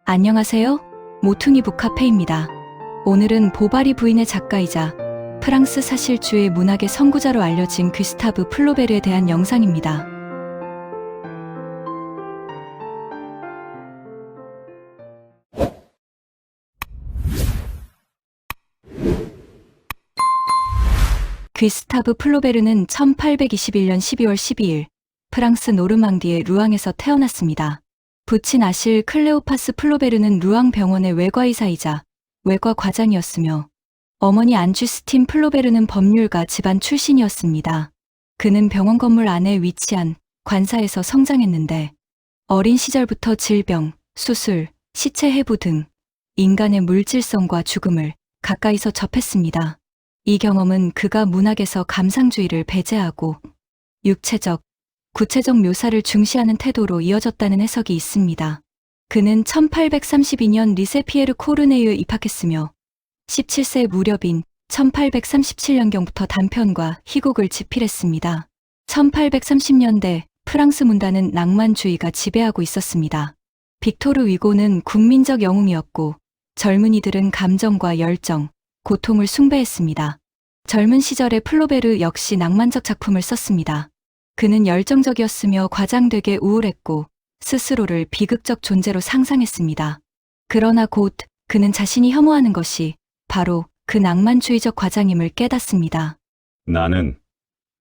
안녕하세요. 모퉁이 북카페입니다. 오늘은 보바리 부인의 작가이자 프랑스 사실주의 문학의 선구자로 알려진 귀스타브 플로베르에 대한 영상입니다. 귀스타브 플로베르는 1821년 12월 12일 프랑스 노르망디의 루앙에서 태어났습니다. 부친 아실 클레오파스 플로베르는 루앙 병원의 외과의사이자 외과 과장이었으며 어머니 안주스틴 플로베르는 법률가 집안 출신이었습니다. 그는 병원 건물 안에 위치한 관사에서 성장했는데 어린 시절부터 질병, 수술, 시체 해부 등 인간의 물질성과 죽음을 가까이서 접했습니다. 이 경험은 그가 문학에서 감상주의를 배제하고 육체적, 구체적 묘사를 중시하는 태도로 이어졌다는 해석이 있습니다. 그는 1832년 리세 피에르 코르네유에 입학했으며 17세 무렵인 1837년경부터 단편과 희곡을 집필했습니다. 1830년대 프랑스 문단은 낭만주의가 지배하고 있었습니다. 빅토르 위고는 국민적 영웅이었고 젊은이들은 감정과 열정, 고통을 숭배했습니다. 젊은 시절의 플로베르 역시 낭만적 작품을 썼습니다. 그는 열정적이었으며 과장되게 우울했고 스스로를 비극적 존재로 상상했습니다. 그러나 곧 그는 자신이 혐오하는 것이 바로 그 낭만주의적 과장임을 깨닫습니다. 나는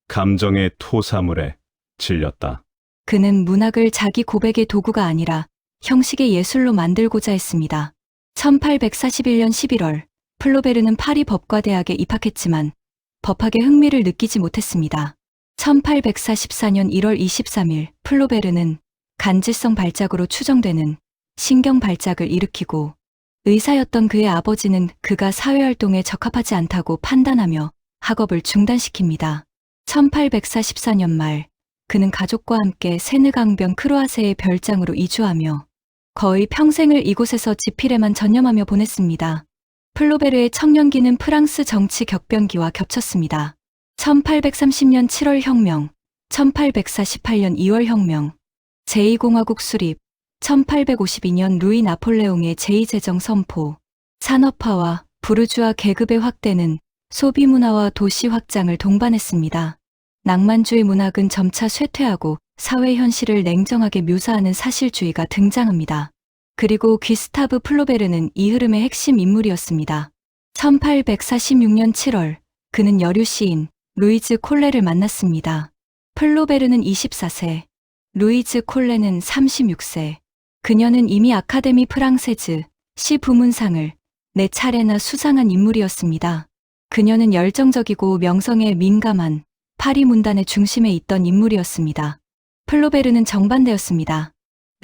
감정의 토사물에 질렸다. 그는 문학을 자기 고백의 도구가 아니라 형식의 예술로 만들고자 했습니다. 1841년 11월 플로베르는 파리 법과대학에 입학했지만 법학에 흥미를 느끼지 못했습니다. 1844년 1월 23일 플로베르는 간질성 발작으로 추정되는 신경 발작을 일으키고 의사였던 그의 아버지는 그가 사회활동에 적합하지 않다고 판단하며 학업을 중단시킵니다. 1844년 말 그는 가족과 함께 세느강변 크루아세의 별장으로 이주하며 거의 평생을 이곳에서 집필에만 전념하며 보냈습니다. 플로베르의 청년기는 프랑스 정치 격변기와 겹쳤습니다. 1830년 7월 혁명, 1848년 2월 혁명, 제2공화국 수립, 1852년 루이 나폴레옹의 제2제정 선포, 산업화와 부르주아 계급의 확대는 소비 문화와 도시 확장을 동반했습니다. 낭만주의 문학은 점차 쇠퇴하고 사회 현실을 냉정하게 묘사하는 사실주의가 등장합니다. 그리고 귀스타브 플로베르는 이 흐름의 핵심 인물이었습니다. 1846년 7월 그는 여류 시인 루이즈 콜레를 만났습니다. 플로베르는 24세, 루이즈 콜레는 36세. 그녀는 이미 아카데미 프랑세즈 시 부문상을 4차례나 수상한 인물이었습니다. 그녀는 열정적이고 명성에 민감한 파리 문단의 중심에 있던 인물이었습니다. 플로베르는 정반대였습니다.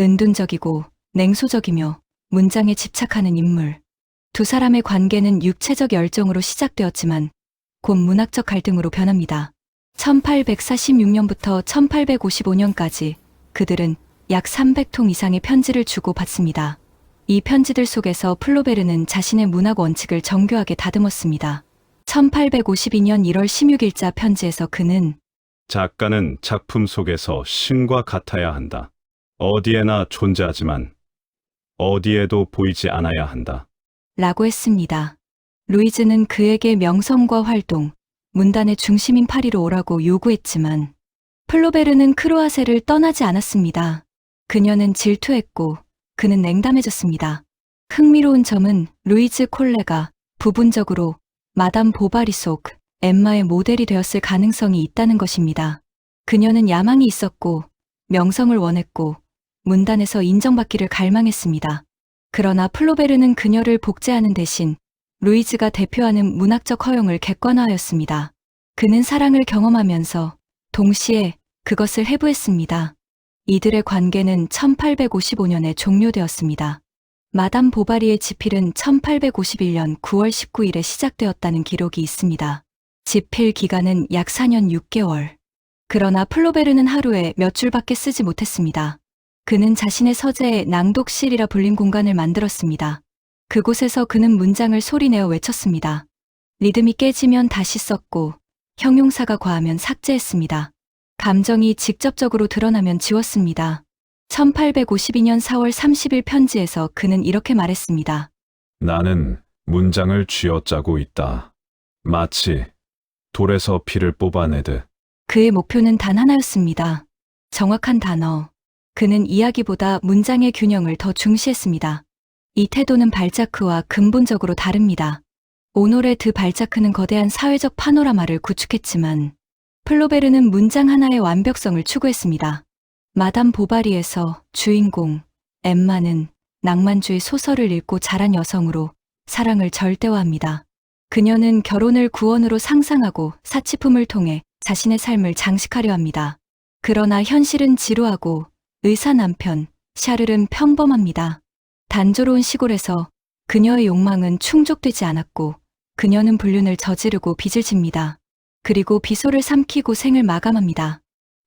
은둔적이고 냉소적이며 문장에 집착하는 인물. 두 사람의 관계는 육체적 열정으로 시작되었지만 곧 문학적 갈등으로 변합니다. 1846년부터 1855년까지 그들은 약 300통 이상의 편지를 주고받습니다. 이 편지들 속에서 플로베르는 자신의 문학 원칙을 정교하게 다듬었습니다. 1852년 1월 16일자 편지에서 그는 작가는 작품 속에서 신과 같아야 한다. 어디에나 존재하지만 어디에도 보이지 않아야 한다. 라고 했습니다. 루이즈는 그에게 명성과 활동, 문단의 중심인 파리로 오라고 요구했지만 플로베르는 크루아세를 떠나지 않았습니다. 그녀는 질투했고 그는 냉담해졌습니다. 흥미로운 점은 루이즈 콜레가 부분적으로 마담 보바리 속 엠마의 모델이 되었을 가능성이 있다는 것입니다. 그녀는 야망이 있었고 명성을 원했고 문단에서 인정받기를 갈망했습니다. 그러나 플로베르는 그녀를 복제하는 대신 루이즈가 대표하는 문학적 허용을 객관화하였습니다. 그는 사랑을 경험하면서 동시에 그것을 해부했습니다. 이들의 관계는 1855년에 종료되었습니다. 마담 보바리의 집필은 1851년 9월 19일에 시작되었다는 기록이 있습니다. 집필 기간은 약 4년 6개월. 그러나 플로베르는 하루에 몇 줄밖에 쓰지 못했습니다. 그는 자신의 서재에 낭독실이라 불린 공간을 만들었습니다. 그곳에서 그는 문장을 소리내어 외쳤습니다. 리듬이 깨지면 다시 썼고 형용사가 과하면 삭제했습니다. 감정이 직접적으로 드러나면 지웠습니다. 1852년 4월 30일 편지에서 그는 이렇게 말했습니다. 나는 문장을 쥐어짜고 있다. 마치 돌에서 피를 뽑아내듯. 그의 목표는 단 하나였습니다. 정확한 단어. 그는 이야기보다 문장의 균형을 더 중시했습니다. 이 태도는 발자크와 근본적으로 다릅니다. 오노레 드 발자크는 거대한 사회적 파노라마를 구축했지만 플로베르는 문장 하나의 완벽성을 추구했습니다. 마담 보바리에서 주인공 엠마는 낭만주의 소설을 읽고 자란 여성으로 사랑을 절대화합니다. 그녀는 결혼을 구원으로 상상하고 사치품을 통해 자신의 삶을 장식하려 합니다. 그러나 현실은 지루하고 의사 남편 샤를은 평범합니다. 단조로운 시골에서 그녀의 욕망은 충족되지 않았고 그녀는 불륜을 저지르고 빚을 집니다. 그리고 비소를 삼키고 생을 마감합니다.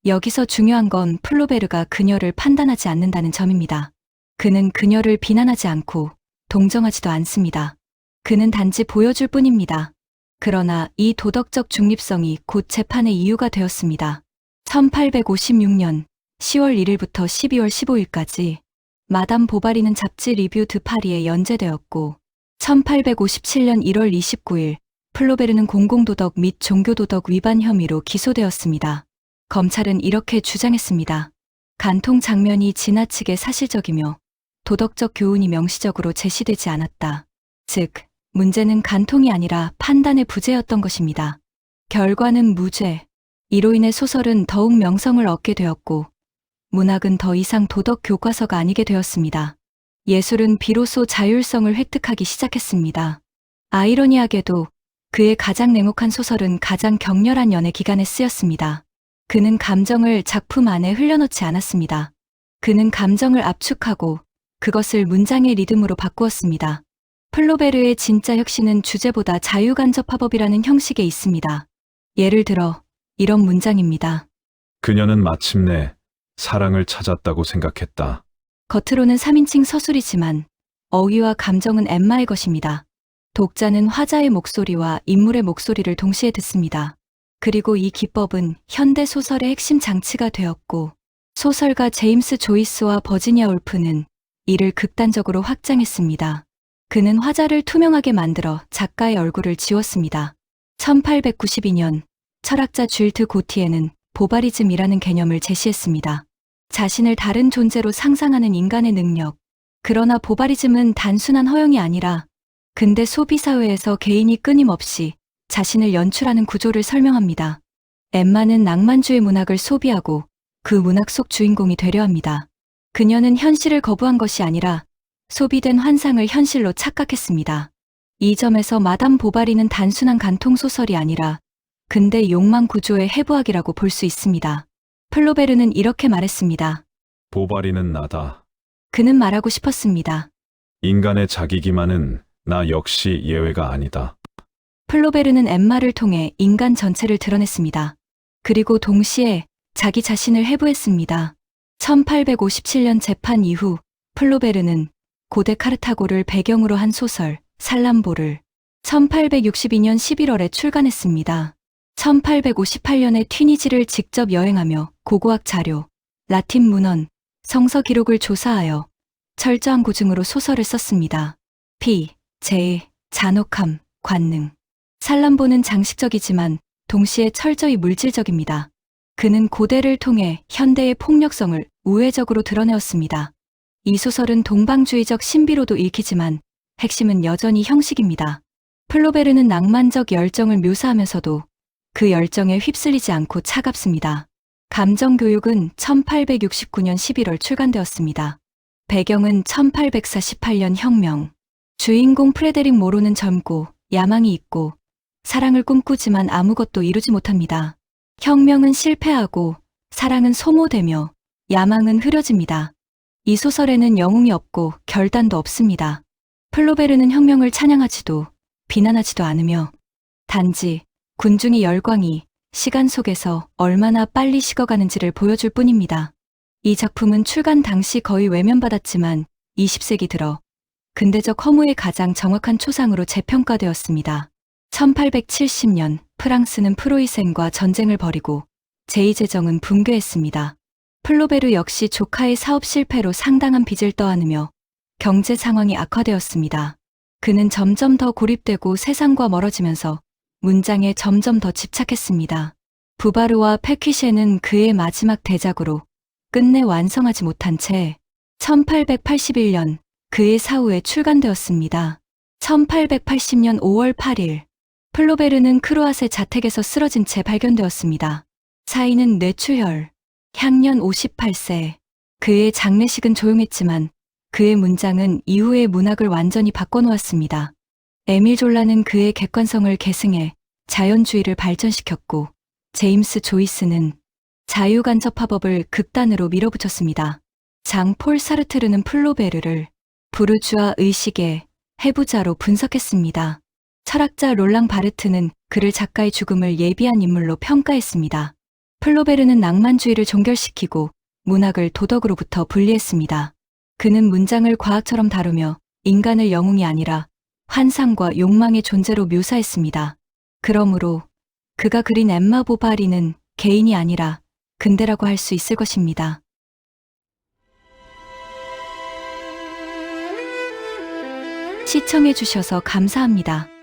여기서 중요한 건 플로베르가 그녀를 판단하지 않는다는 점입니다. 그는 그녀를 비난하지 않고 동정하지도 않습니다. 그는 단지 보여줄 뿐입니다. 그러나 이 도덕적 중립성이 곧 재판의 이유가 되었습니다. 1856년 10월 1일부터 12월 15일까지 마담 보바리는 잡지 리뷰 드 파리에 연재되었고 1857년 1월 29일 플로베르는 공공도덕 및 종교도덕 위반 혐의로 기소되었습니다. 검찰은 이렇게 주장했습니다. 간통 장면이 지나치게 사실적이며 도덕적 교훈이 명시적으로 제시되지 않았다. 즉, 문제는 간통이 아니라 판단의 부재였던 것입니다. 결과는 무죄. 이로 인해 소설은 더욱 명성을 얻게 되었고 문학은 더 이상 도덕 교과서가 아니게 되었습니다. 예술은 비로소 자율성을 획득하기 시작했습니다. 아이러니하게도 그의 가장 냉혹한 소설은 가장 격렬한 연애 기간에 쓰였습니다. 그는 감정을 작품 안에 흘려넣지 않았습니다. 그는 감정을 압축하고 그것을 문장의 리듬으로 바꾸었습니다. 플로베르의 진짜 혁신은 주제보다 자유간접화법이라는 형식에 있습니다. 예를 들어 이런 문장입니다. 그녀는 마침내 사랑을 찾았다고 생각했다. 겉으로는 3인칭 서술이지만 어휘와 감정은 엠마의 것입니다. 독자는 화자의 목소리와 인물의 목소리를 동시에 듣습니다. 그리고 이 기법은 현대 소설의 핵심 장치가 되었고 소설가 제임스 조이스와 버지니아 울프는 이를 극단적으로 확장했습니다. 그는 화자를 투명하게 만들어 작가의 얼굴을 지웠습니다. 1892년 철학자 쥘트 고티에는 보바리즘이라는 개념을 제시했습니다. 자신을 다른 존재로 상상하는 인간의 능력. 그러나 보바리즘은 단순한 허용이 아니라 근대 소비사회에서 개인이 끊임없이 자신을 연출하는 구조를 설명합니다. 엠마는 낭만주의 문학을 소비하고 그 문학 속 주인공이 되려 합니다. 그녀는 현실을 거부한 것이 아니라 소비된 환상을 현실로 착각했습니다. 이 점에서 마담 보바리는 단순한 간통소설이 아니라 근대 욕망 구조의 해부학이라고 볼 수 있습니다. 플로베르는 이렇게 말했습니다. 보바리는 나다. 그는 말하고 싶었습니다. 인간의 자기 기만은 나 역시 예외가 아니다. 플로베르는 엠마를 통해 인간 전체를 드러냈습니다. 그리고 동시에 자기 자신을 해부했습니다. 1857년 재판 이후 플로베르는 고대 카르타고를 배경으로 한 소설 살람보를 1862년 11월에 출간했습니다. 1858년에 튀니지를 직접 여행하며 고고학 자료, 라틴 문헌, 성서 기록을 조사하여 철저한 고증으로 소설을 썼습니다. 피, 재, 잔혹함, 관능. 살람보는 장식적이지만 동시에 철저히 물질적입니다. 그는 고대를 통해 현대의 폭력성을 우회적으로 드러내었습니다. 이 소설은 동방주의적 신비로도 읽히지만 핵심은 여전히 형식입니다. 플로베르는 낭만적 열정을 묘사하면서도 그 열정에 휩쓸리지 않고 차갑습니다. 감정교육은 1869년 11월 출간되었습니다. 배경은 1848년 혁명. 주인공 프레데릭 모로는 젊고 야망이 있고 사랑을 꿈꾸지만 아무것도 이루지 못합니다. 혁명은 실패하고 사랑은 소모되며 야망은 흐려집니다. 이 소설에는 영웅이 없고 결단도 없습니다. 플로베르는 혁명을 찬양하지도 비난하지도 않으며 단지 군중의 열광이 시간 속에서 얼마나 빨리 식어가는지를 보여줄 뿐입니다. 이 작품은 출간 당시 거의 외면받았지만 20세기 들어 근대적 허무의 가장 정확한 초상으로 재평가되었습니다. 1870년 프랑스는 프로이센과 전쟁을 벌이고 제2제정은 붕괴했습니다. 플로베르 역시 조카의 사업 실패로 상당한 빚을 떠안으며 경제 상황이 악화되었습니다. 그는 점점 더 고립되고 세상과 멀어지면서 문장에 점점 더 집착했습니다. 부바르와 페퀴셰는 그의 마지막 대작으로 끝내 완성하지 못한 채 1881년 그의 사후에 출간되었습니다. 1880년 5월 8일 플로베르는 크루앗의 자택에서 쓰러진 채 발견되었습니다. 사인은 뇌출혈, 향년 58세. 그의 장례식은 조용했지만 그의 문장은 이후의 문학을 완전히 바꿔놓았습니다. 에밀 졸라는 그의 객관성을 계승해 자연주의를 발전시켰고 제임스 조이스는 자유간접화법을 극단으로 밀어붙였습니다. 장 폴 사르트르는 플로베르를 부르주아 의식의 해부자로 분석했습니다. 철학자 롤랑 바르트는 그를 작가의 죽음을 예비한 인물로 평가했습니다. 플로베르는 낭만주의를 종결시키고 문학을 도덕으로부터 분리했습니다. 그는 문장을 과학처럼 다루며 인간을 영웅이 아니라 환상과 욕망의 존재로 묘사했습니다. 그러므로 그가 그린 엠마 보바리는 개인이 아니라 근대라고 할 수 있을 것입니다. 시청해주셔서 감사합니다.